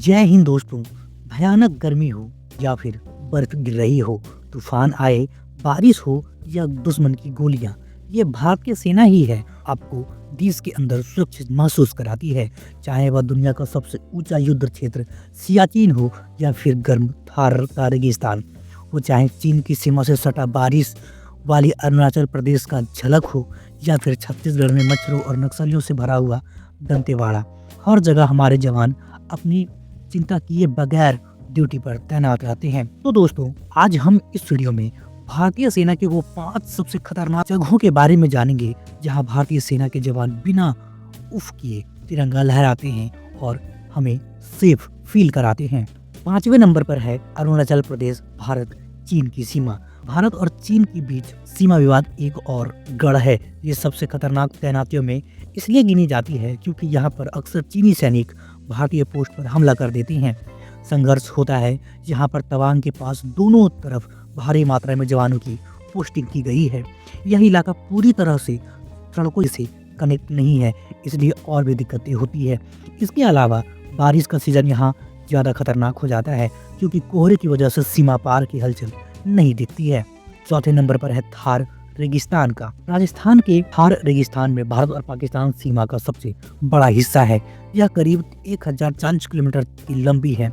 जय हिंद दोस्तों। भयानक गर्मी हो या फिर बर्फ गिर रही हो, तूफान आए, बारिश हो या दुश्मन की गोलियां, ये भारतीय सेना ही है आपको देश के अंदर सुरक्षित महसूस कराती है। चाहे वह दुनिया का सबसे ऊंचा युद्ध क्षेत्र सियाचिन हो या फिर गर्म थार का रेगिस्तान, वो चाहे चीन की सीमा से सटा बारिश वाली अरुणाचल प्रदेश का झलक हो या फिर छत्तीसगढ़ में मच्छरों और नक्सलियों से भरा हुआ दंतेवाड़ा, हर जगह हमारे जवान अपनी चिंता किए बगैर ड्यूटी पर तैनात रहते हैं। तो दोस्तों, आज हम इस वीडियो में भारतीय सेना के वो 5 सबसे खतरनाक जगहों के बारे में जानेंगे जहां भारतीय सेना के जवान बिना उफ किए तिरंगा लहराते हैं और हमें सेफ फील कराते हैं। 5वें नंबर पर है अरुणाचल प्रदेश, भारत चीन की सीमा। भारत और चीन के बीच सीमा विवाद एक और गढ़ है। ये सबसे खतरनाक तैनातियों में इसलिए गिनी जाती है क्योंकि यहाँ पर अक्सर चीनी सैनिक भारतीय पोस्ट पर हमला कर देते हैं। संघर्ष होता है यहाँ पर तवांग के पास दोनों तरफ भारी मात्रा में जवानों की पोस्टिंग की गई है। यह इलाका पूरी तरह से सड़कों से कनेक्ट नहीं है, इसलिए और भी दिक्कतें होती है। इसके अलावा बारिश का सीजन यहाँ ज़्यादा खतरनाक हो जाता है क्योंकि कोहरे की वजह से सीमा पार की हलचल नहीं दिखती है। चौथे नंबर पर है थार रेगिस्तान का। राजस्थान के थार रेगिस्तान में भारत और पाकिस्तान सीमा का सबसे बड़ा हिस्सा है। यह करीब 1040 किलोमीटर की लंबी है।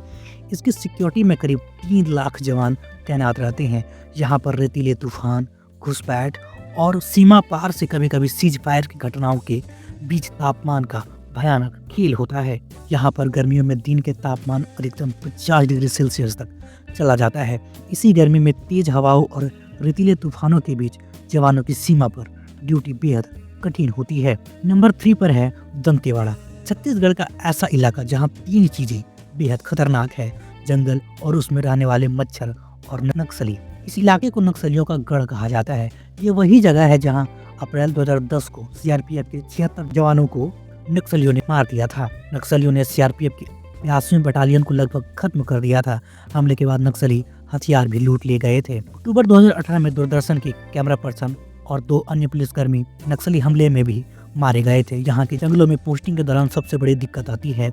इसकी सिक्योरिटी में करीब 3 लाख जवान तैनात रहते हैं। यहाँ पर रेतीले तूफान, घुसपैठ और सीमा पार से कभी कभी सीज फायर की घटनाओं के बीच तापमान का भयानक खेल होता है। यहाँ पर गर्मियों में दिन के तापमान अधिकतम 50 डिग्री सेल्सियस तक चला जाता है। इसी गर्मी में तेज हवाओं और रेतीले तूफानों के बीच जवानों की सीमा पर ड्यूटी बेहद कठिन होती है। नंबर 3 पर है दंतेवाड़ा, छत्तीसगढ़ का ऐसा इलाका जहाँ 3 चीजें बेहद खतरनाक है: जंगल और उसमें रहने वाले मच्छर और नक्सली। इस इलाके को नक्सलियों का गढ़ कहा जाता है। ये वही जगह है जहाँ अप्रैल 2010 को सीआरपीएफ के 76 जवानों को नक्सलियों ने मार दिया था। नक्सलियों ने सीआरपीएफ की 82वीं बटालियन को लगभग खत्म कर दिया था। हमले के बाद नक्सली हथियार भी लूट लिए गए थे। अक्टूबर 2018 में दूरदर्शन के कैमरा पर्सन और 2 अन्य पुलिसकर्मी नक्सली हमले में भी मारे गए थे। यहाँ के जंगलों में पोस्टिंग के दौरान सबसे बड़ी दिक्कत आती है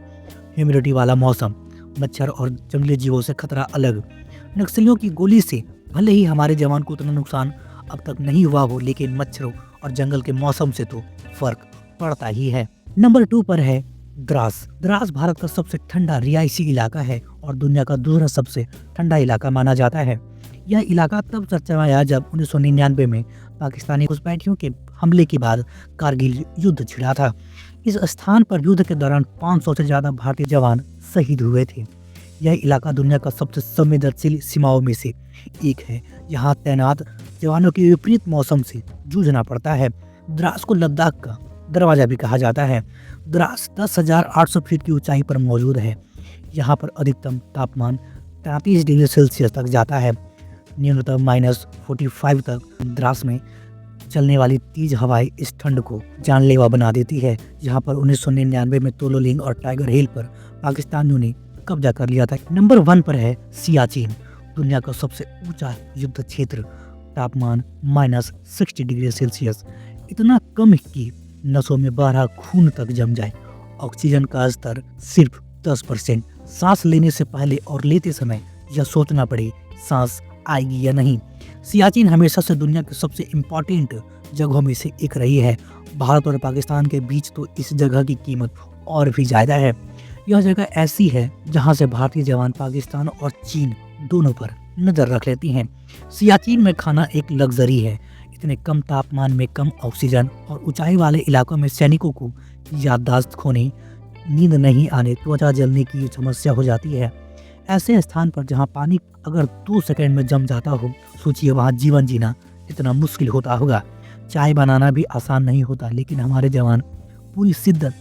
ह्यूमिडिटी वाला मौसम, मच्छर और जंगली जीवों से खतरा अलग। नक्सलियों की गोली से भले ही हमारे जवान को उतना नुकसान अब तक नहीं हुआ हो, लेकिन मच्छरों और जंगल के मौसम से तो फर्क पड़ता ही है। नंबर 2 पर है द्रास। द्रास भारत का सबसे ठंडा रिहायशी इलाका है और दुनिया का दूसरा सबसे ठंडा इलाका माना जाता है। यह इलाका तब चर्चा में आया जब 1999 में पाकिस्तानी घुसपैठियों के हमले के बाद कारगिल युद्ध छिड़ा था। इस स्थान पर युद्ध के दौरान 500 से ज्यादा भारतीय जवान शहीद हुए थे। यह इलाका दुनिया का सबसे संवेदनशील सीमाओं में से एक है। यहाँ तैनात जवानों के विपरीत मौसम से जूझना पड़ता है। द्रास को लद्दाख का दरवाजा भी कहा जाता है। द्रास 10,800 फीट की ऊंचाई पर मौजूद है। यहाँ पर अधिकतम तापमान 33 डिग्री सेल्सियस तक जाता है, न्यूनतम -45 तक। द्रास में चलने वाली तेज हवाएं इस ठंड को जानलेवा बना देती है। यहाँ पर 1999 में तोलोलिंग और टाइगर हिल पर पाकिस्तानियों ने कब्जा कर लिया था। नंबर 1 पर है सियाचिन, दुनिया का सबसे ऊंचा युद्ध क्षेत्र। तापमान -60 डिग्री सेल्सियस, इतना कम कि नसों में बह रहा खून तक जम जाए। ऑक्सीजन का स्तर सिर्फ 10%। सांस लेने से पहले और लेते समय यह सोचना पड़े सांस आएगी या नहीं। सियाचिन हमेशा से दुनिया के सबसे इम्पोर्टेंट जगहों में से एक रही है। भारत और पाकिस्तान के बीच तो इस जगह की कीमत और भी ज़्यादा है। यह जगह ऐसी है जहां से भारतीय जवान पाकिस्तान और चीन दोनों पर नज़र रख लेती हैं। सियाचिन में खाना एक लग्जरी है। इतने कम तापमान में कम ऑक्सीजन और ऊंचाई वाले इलाकों में सैनिकों को याददाश्त खोने, नींद नहीं आने, त्वचा जलने की समस्या हो जाती है। ऐसे स्थान पर जहां पानी अगर 2 सेकंड में जम जाता हो, सोचिए वहां जीवन जीना इतना मुश्किल होता होगा। चाय बनाना भी आसान नहीं होता, लेकिन हमारे जवान पूरी शिद्दत,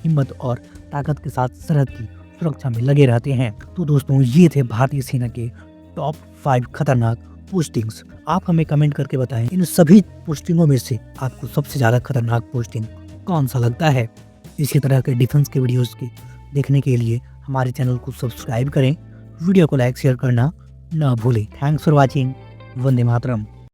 हिम्मत और ताकत के साथ सरहद की सुरक्षा में लगे रहते हैं। तो दोस्तों, ये थे भारतीय सेना के टॉप 5 खतरनाक पोस्टिंग्स। आप हमें कमेंट करके बताएं इन सभी पोस्टिंगों में से आपको सबसे ज़्यादा खतरनाक पोस्टिंग कौन सा लगता है। इसी तरह के डिफेंस के वीडियोस की देखने के लिए हमारे चैनल को सब्सक्राइब करें, वीडियो को लाइक शेयर करना ना भूलें। Thanks for watching. Vande Mataram.